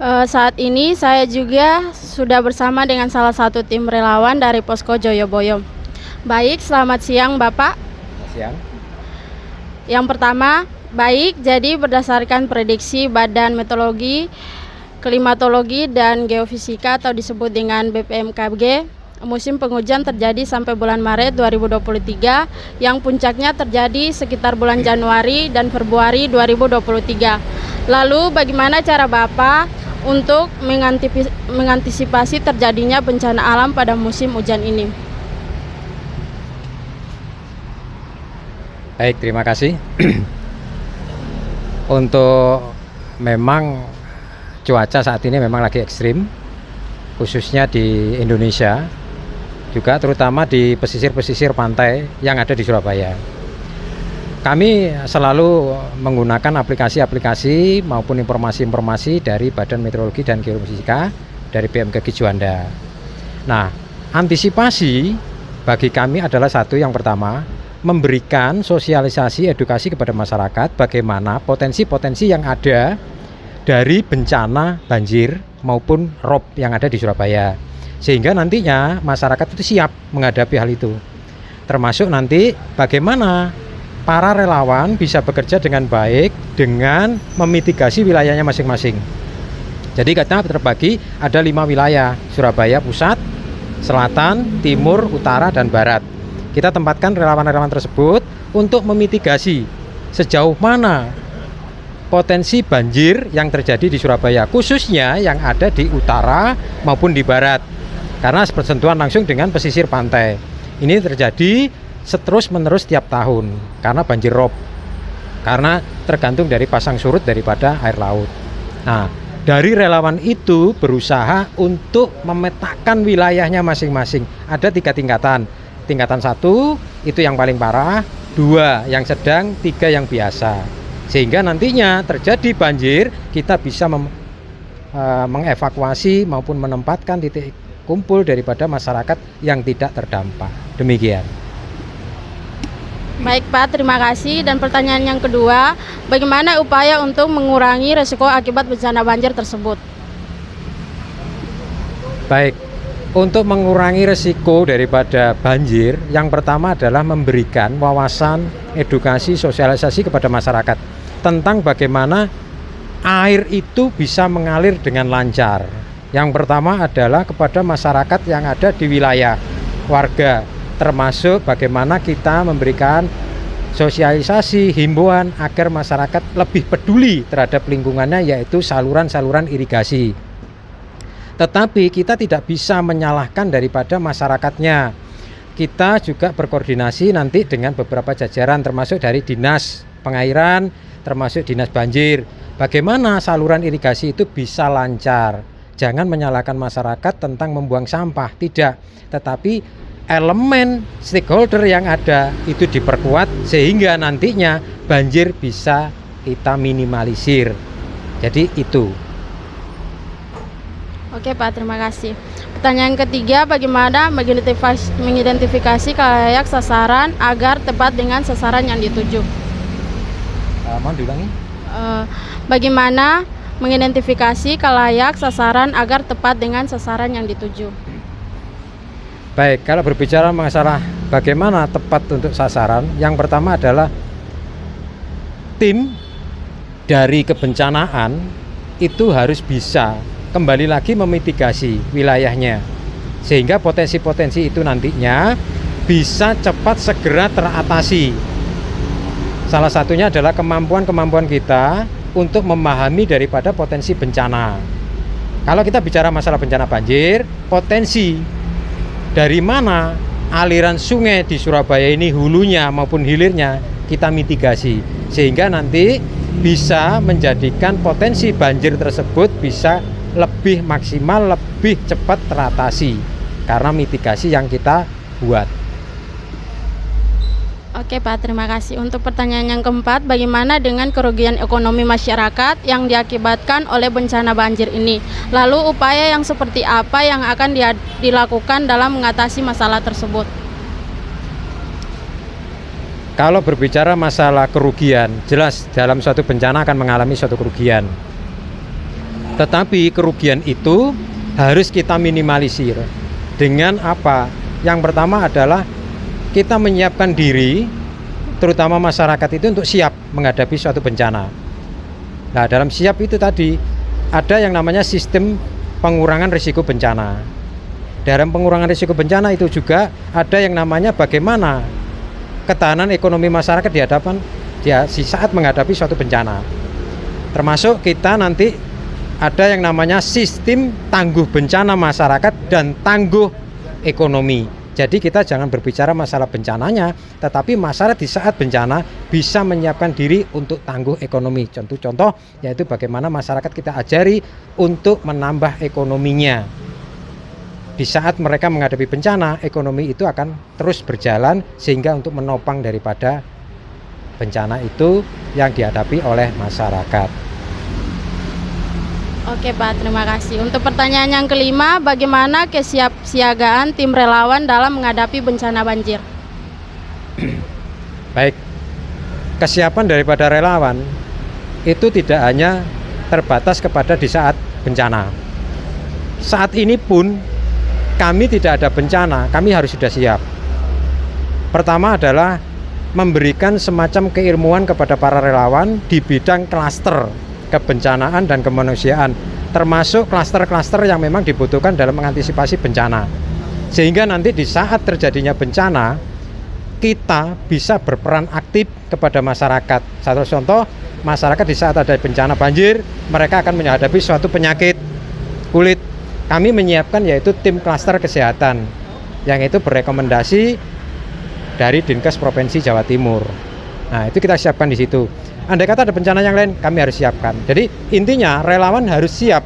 Saat ini saya juga sudah bersama dengan salah satu tim relawan dari Posko Joyoboyo. Baik, selamat siang Bapak. Siang. Yang pertama, baik, jadi berdasarkan prediksi Badan Meteorologi, Klimatologi, dan Geofisika atau disebut dengan BPMKG, musim penghujan terjadi sampai bulan Maret 2023 yang puncaknya terjadi sekitar bulan Januari dan Februari 2023. Lalu bagaimana cara Bapak untuk mengantisipasi terjadinya bencana alam pada musim hujan ini? Baik, terima kasih. Untuk memang cuaca saat ini memang lagi ekstrim, khususnya di Indonesia, juga terutama di pesisir-pesisir pantai yang ada di Surabaya. Kami selalu menggunakan aplikasi-aplikasi maupun informasi-informasi dari Badan Meteorologi dan Geofisika dari BMKG Juanda. Nah, antisipasi bagi kami adalah satu, yang pertama, memberikan sosialisasi edukasi kepada masyarakat bagaimana potensi-potensi yang ada dari bencana banjir maupun rob yang ada di Surabaya, sehingga nantinya masyarakat itu siap menghadapi hal itu. Termasuk nanti bagaimana para relawan bisa bekerja dengan baik dengan memitigasi wilayahnya masing-masing. Jadi kita terbagi ada 5 wilayah: Surabaya Pusat, Selatan, Timur, Utara, dan Barat. Kita tempatkan relawan-relawan tersebut untuk memitigasi sejauh mana potensi banjir yang terjadi di Surabaya, khususnya yang ada di utara maupun di barat, karena bersentuhan langsung dengan pesisir pantai. Ini terjadi terus-menerus tiap tahun karena banjir rob, karena tergantung dari pasang surut daripada air laut. Nah, dari relawan itu berusaha untuk memetakan wilayahnya masing-masing. Ada 3 tingkatan. Tingkatan 1 itu yang paling parah, 2 yang sedang, 3 yang biasa. Sehingga nantinya terjadi banjir, kita bisa mengevakuasi maupun menempatkan titik kumpul daripada masyarakat yang tidak terdampak. Demikian. Baik Pak, terima kasih. Dan pertanyaan yang kedua, bagaimana upaya untuk mengurangi risiko akibat bencana banjir tersebut? Baik, untuk mengurangi risiko daripada banjir, yang pertama adalah memberikan wawasan, edukasi, sosialisasi kepada masyarakat tentang bagaimana air itu bisa mengalir dengan lancar. Yang pertama adalah kepada masyarakat yang ada di wilayah warga, termasuk bagaimana kita memberikan sosialisasi, himbauan agar masyarakat lebih peduli terhadap lingkungannya, yaitu saluran-saluran irigasi. Tetapi kita tidak bisa menyalahkan daripada masyarakatnya. Kita juga berkoordinasi nanti dengan beberapa jajaran, termasuk dari Dinas Pengairan, termasuk Dinas Banjir. Bagaimana saluran irigasi itu bisa lancar. Jangan menyalahkan masyarakat tentang membuang sampah, tidak. Tetapi elemen stakeholder yang ada itu diperkuat sehingga nantinya banjir bisa kita minimalisir. Jadi itu. Oke Pak, terima kasih. Pertanyaan ketiga, bagaimana mengidentifikasi kalayak sasaran agar tepat dengan sasaran yang dituju? Mohon diulangi. Bagaimana mengidentifikasi kalayak sasaran agar tepat dengan sasaran yang dituju? Baik, kalau berbicara masalah bagaimana tepat untuk sasaran, yang pertama adalah tim dari kebencanaan itu harus bisa kembali lagi memitigasi wilayahnya, sehingga potensi-potensi itu nantinya bisa cepat segera teratasi. Salah satunya adalah kemampuan kita untuk memahami daripada potensi bencana. Kalau kita bicara masalah bencana banjir, potensi dari mana aliran sungai di Surabaya ini, hulunya maupun hilirnya, kita mitigasi, sehingga nanti bisa menjadikan potensi banjir tersebut bisa lebih maksimal, lebih cepat teratasi karena mitigasi yang kita buat. Oke Pak, terima kasih. Untuk pertanyaan yang keempat, bagaimana dengan kerugian ekonomi masyarakat yang diakibatkan oleh bencana banjir ini? Lalu upaya yang seperti apa yang akan dilakukan dalam mengatasi masalah tersebut? Kalau berbicara masalah kerugian, jelas dalam suatu bencana akan mengalami suatu kerugian. Tetapi kerugian itu harus kita minimalisir. Dengan apa? Yang pertama adalah kita menyiapkan diri, terutama masyarakat itu untuk siap menghadapi suatu bencana. Nah, dalam siap itu tadi ada yang namanya sistem pengurangan risiko bencana. Dalam pengurangan risiko bencana itu juga ada yang namanya bagaimana ketahanan ekonomi masyarakat di saat menghadapi suatu bencana. Termasuk kita nanti ada yang namanya sistem tangguh bencana masyarakat dan tangguh ekonomi. Jadi kita jangan berbicara masalah bencananya, tetapi masyarakat di saat bencana bisa menyiapkan diri untuk tangguh ekonomi. Contoh-contoh yaitu bagaimana masyarakat kita ajari untuk menambah ekonominya. Di saat mereka menghadapi bencana, ekonomi itu akan terus berjalan sehingga untuk menopang daripada bencana itu yang dihadapi oleh masyarakat. Oke Pak, terima kasih. Untuk pertanyaan yang kelima, bagaimana kesiapsiagaan tim relawan dalam menghadapi bencana banjir? Baik, kesiapan daripada relawan itu tidak hanya terbatas kepada di saat bencana. Saat ini pun kami tidak ada bencana, kami harus sudah siap. Pertama adalah memberikan semacam keilmuan kepada para relawan di bidang klaster kebencanaan dan kemanusiaan, termasuk klaster-klaster yang memang dibutuhkan dalam mengantisipasi bencana. Sehingga nanti di saat terjadinya bencana, kita bisa berperan aktif kepada masyarakat. Satu contoh, masyarakat di saat ada bencana banjir, mereka akan menghadapi suatu penyakit kulit. Kami menyiapkan yaitu tim klaster kesehatan, yang itu berekomendasi dari Dinkes Provinsi Jawa Timur. Nah, itu kita siapkan di situ. Andai kata ada bencana yang lain, kami harus siapkan. Jadi intinya relawan harus siap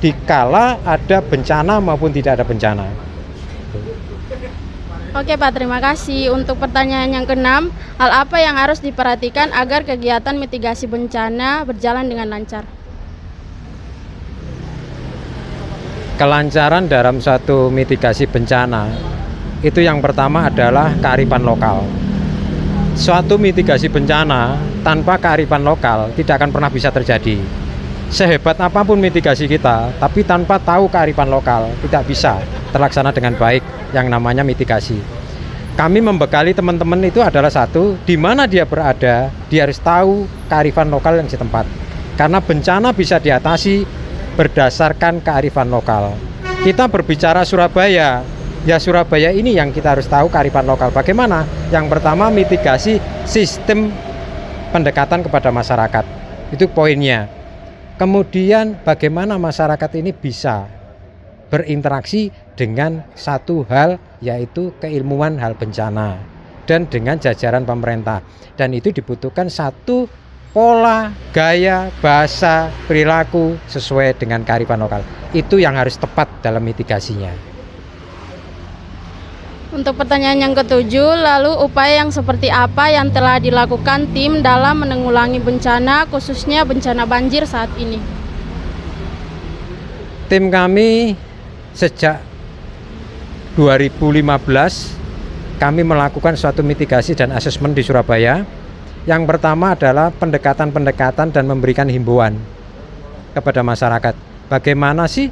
dikala ada bencana maupun tidak ada bencana. Oke Pak, terima kasih. Untuk pertanyaan yang keenam, hal apa yang harus diperhatikan agar kegiatan mitigasi bencana berjalan dengan lancar? Kelancaran dalam suatu mitigasi bencana itu yang pertama adalah kearifan lokal. Suatu mitigasi bencana tanpa kearifan lokal tidak akan pernah bisa terjadi. Sehebat apapun mitigasi kita, tapi tanpa tahu kearifan lokal tidak bisa terlaksana dengan baik yang namanya mitigasi. Kami membekali teman-teman itu adalah satu, di mana dia berada, dia harus tahu kearifan lokal yang setempat. Karena bencana bisa diatasi berdasarkan kearifan lokal. Kita berbicara Surabaya, ya Surabaya ini yang kita harus tahu kearifan lokal. Bagaimana? Yang pertama mitigasi sistem pendekatan kepada masyarakat. Itu poinnya. Kemudian bagaimana masyarakat ini bisa berinteraksi dengan satu hal yaitu keilmuan hal bencana dan dengan jajaran pemerintah. Dan itu dibutuhkan satu pola, gaya, bahasa, perilaku sesuai dengan kearifan lokal. Itu yang harus tepat dalam mitigasinya. Untuk pertanyaan yang ketujuh, lalu upaya yang seperti apa yang telah dilakukan tim dalam menanggulangi bencana, khususnya bencana banjir saat ini? Tim kami sejak 2015 kami melakukan suatu mitigasi dan asesmen di Surabaya. Yang pertama adalah pendekatan-pendekatan dan memberikan himbauan kepada masyarakat. Bagaimana sih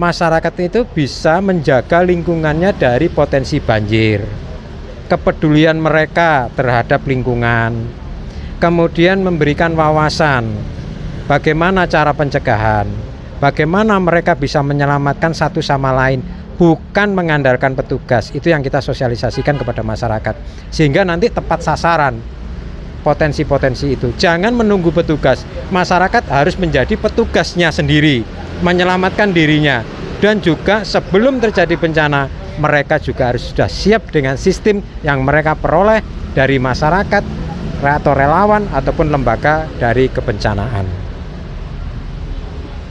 masyarakat itu bisa menjaga lingkungannya dari potensi banjir, kepedulian mereka terhadap lingkungan, kemudian memberikan wawasan bagaimana cara pencegahan, bagaimana mereka bisa menyelamatkan satu sama lain, bukan mengandalkan petugas. Itu yang kita sosialisasikan kepada masyarakat, sehingga nanti tepat sasaran potensi-potensi itu. Jangan menunggu petugas, masyarakat harus menjadi petugasnya sendiri, menyelamatkan dirinya. Dan juga sebelum terjadi bencana, mereka juga harus sudah siap dengan sistem yang mereka peroleh dari masyarakat atau relawan ataupun lembaga dari kebencanaan.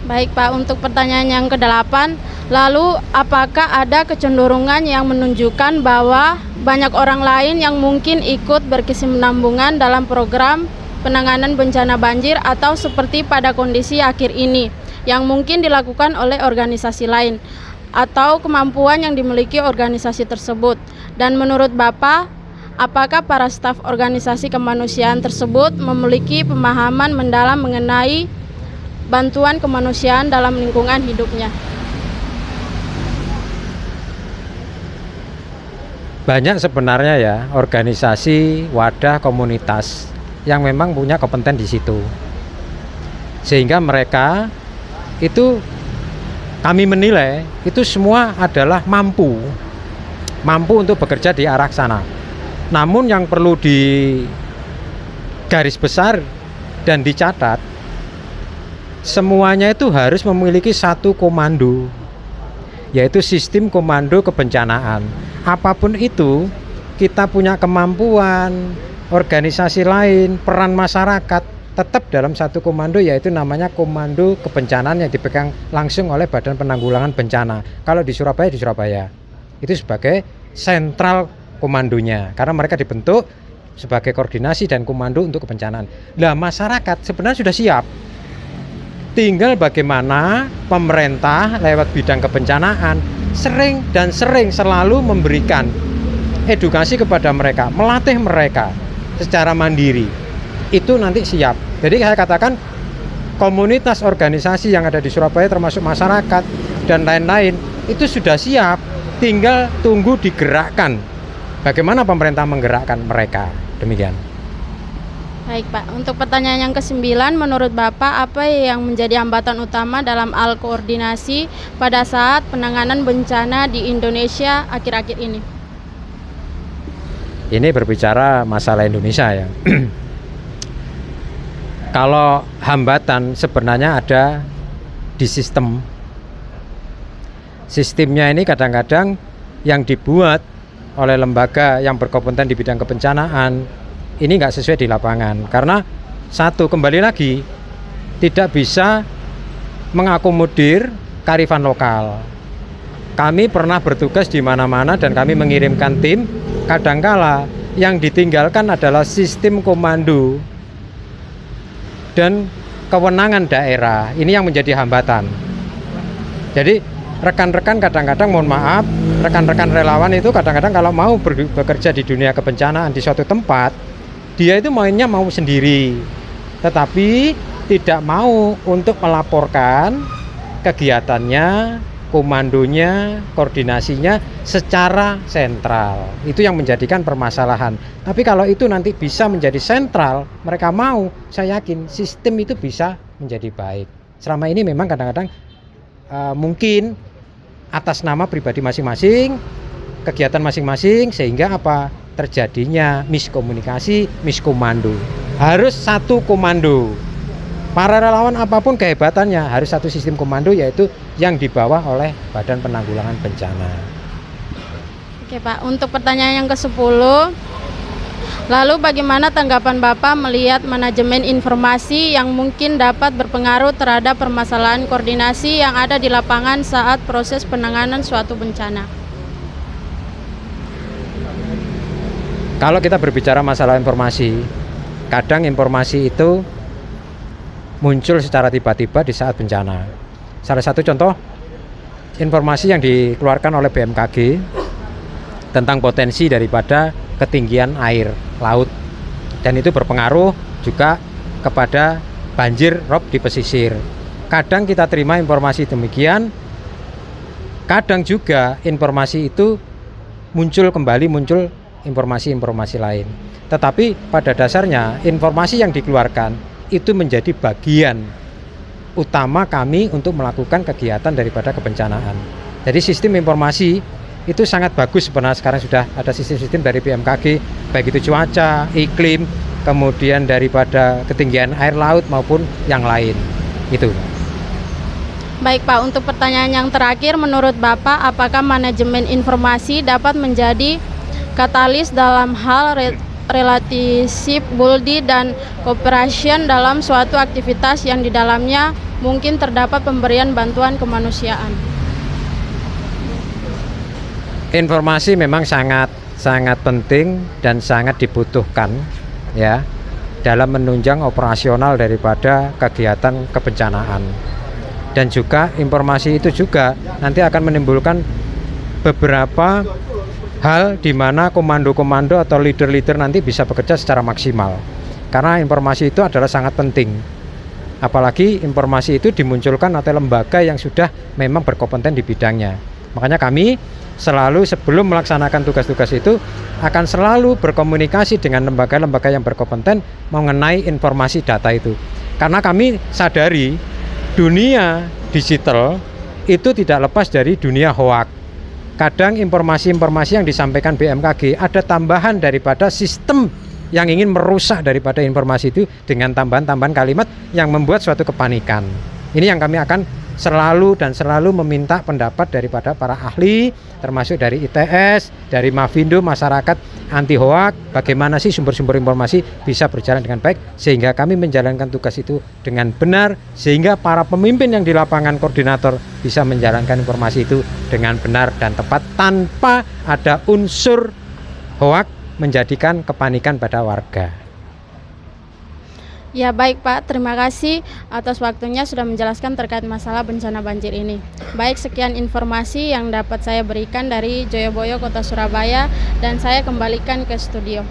Baik Pak, untuk pertanyaan yang ke-8, lalu apakah ada kecenderungan yang menunjukkan bahwa banyak orang lain yang mungkin ikut berkesinambungan dalam program penanganan bencana banjir atau seperti pada kondisi akhir ini yang mungkin dilakukan oleh organisasi lain atau kemampuan yang dimiliki organisasi tersebut? Dan menurut Bapak, apakah para staf organisasi kemanusiaan tersebut memiliki pemahaman mendalam mengenai bantuan kemanusiaan dalam lingkungan hidupnya. Banyak sebenarnya ya organisasi, wadah, komunitas yang memang punya kompeten di situ. Sehingga mereka itu kami menilai itu semua adalah mampu untuk bekerja di arah sana. Namun yang perlu di garis besar dan dicatat, semuanya itu harus memiliki satu komando, yaitu sistem komando kebencanaan. Apapun itu, kita punya kemampuan, organisasi lain, peran masyarakat, tetap dalam satu komando, yaitu namanya komando kebencanaan yang dipegang langsung oleh Badan Penanggulangan Bencana. Kalau di Surabaya itu sebagai sentral komandonya, karena mereka dibentuk sebagai koordinasi dan komando untuk kebencanaan. Nah, masyarakat sebenarnya sudah siap, tinggal bagaimana pemerintah lewat bidang kebencanaan sering selalu memberikan edukasi kepada mereka, melatih mereka secara mandiri. Itu nanti siap. Jadi saya katakan komunitas organisasi yang ada di Surabaya termasuk masyarakat dan lain-lain itu sudah siap, tinggal tunggu digerakkan. Bagaimana pemerintah menggerakkan mereka. Demikian. Baik Pak, untuk pertanyaan yang ke-9, menurut Bapak apa yang menjadi hambatan utama dalam hal koordinasi pada saat penanganan bencana di Indonesia akhir-akhir ini? Ini berbicara masalah Indonesia ya. Kalau hambatan sebenarnya ada di sistem. Sistemnya ini kadang-kadang yang dibuat oleh lembaga yang berkompeten di bidang kebencanaan ini nggak sesuai di lapangan, karena satu, kembali lagi tidak bisa mengakomodir kearifan lokal. Kami pernah bertugas di mana-mana dan kami mengirimkan tim, kadangkala yang ditinggalkan adalah sistem komando dan kewenangan daerah. Ini yang menjadi hambatan. Jadi rekan-rekan kadang-kadang, mohon maaf, rekan-rekan relawan itu kadang-kadang kalau mau bekerja di dunia kebencanaan di suatu tempat, dia itu mainnya mau sendiri, tetapi tidak mau untuk melaporkan kegiatannya, komandonya, koordinasinya secara sentral. Itu yang menjadikan permasalahan. Tapi kalau itu nanti bisa menjadi sentral, mereka mau, saya yakin sistem itu bisa menjadi baik. Selama ini memang kadang-kadang mungkin atas nama pribadi masing-masing, kegiatan masing-masing, sehingga apa? Terjadinya miskomunikasi, miskomando. Harus satu komando. Para relawan apapun kehebatannya harus satu sistem komando, yaitu yang dibawa oleh Badan Penanggulangan Bencana. Oke Pak, untuk pertanyaan yang ke-10, lalu bagaimana tanggapan Bapak melihat manajemen informasi yang mungkin dapat berpengaruh terhadap permasalahan koordinasi yang ada di lapangan saat proses penanganan suatu bencana? Kalau kita berbicara masalah informasi, kadang informasi itu muncul secara tiba-tiba di saat bencana. Salah satu contoh informasi yang dikeluarkan oleh BMKG tentang potensi daripada ketinggian air laut, dan itu berpengaruh juga kepada banjir rob di pesisir. Kadang kita terima informasi demikian, kadang juga informasi itu muncul informasi-informasi lain. Tetapi pada dasarnya informasi yang dikeluarkan itu menjadi bagian utama kami untuk melakukan kegiatan daripada kebencanaan. Jadi sistem informasi itu sangat bagus sebenarnya. Sekarang sudah ada sistem-sistem dari BMKG, baik itu cuaca, iklim, kemudian daripada ketinggian air laut maupun yang lain. Itu. Baik Pak, untuk pertanyaan yang terakhir, menurut Bapak apakah manajemen informasi dapat menjadi katalis dalam hal relationship dan cooperation dalam suatu aktivitas yang di dalamnya mungkin terdapat pemberian bantuan kemanusiaan? Informasi memang sangat penting dan sangat dibutuhkan ya dalam menunjang operasional daripada kegiatan kebencanaan. Dan juga informasi itu juga nanti akan menimbulkan beberapa hal di mana komando-komando atau leader-leader nanti bisa bekerja secara maksimal. Karena informasi itu adalah sangat penting. apalagi informasi itu dimunculkan oleh lembaga yang sudah memang berkompeten di bidangnya. Makanya kami selalu sebelum melaksanakan tugas-tugas itu akan selalu berkomunikasi dengan lembaga-lembaga yang berkompeten mengenai informasi data itu. Karena kami sadari dunia digital itu tidak lepas dari dunia hoak. Kadang informasi-informasi yang disampaikan BMKG ada tambahan daripada sistem yang ingin merusak daripada informasi itu dengan tambahan-tambahan kalimat yang membuat suatu kepanikan. Ini yang kami akan selalu meminta pendapat daripada para ahli, termasuk dari ITS, dari Mavindo, masyarakat anti hoak, bagaimana sih sumber-sumber informasi bisa berjalan dengan baik sehingga kami menjalankan tugas itu dengan benar, sehingga para pemimpin yang di lapangan koordinator bisa menjalankan informasi itu dengan benar dan tepat tanpa ada unsur hoak menjadikan kepanikan pada warga. Ya baik Pak, terima kasih atas waktunya sudah menjelaskan terkait masalah bencana banjir ini. Baik, sekian informasi yang dapat saya berikan dari Joyoboyo, Kota Surabaya, dan saya kembalikan ke studio.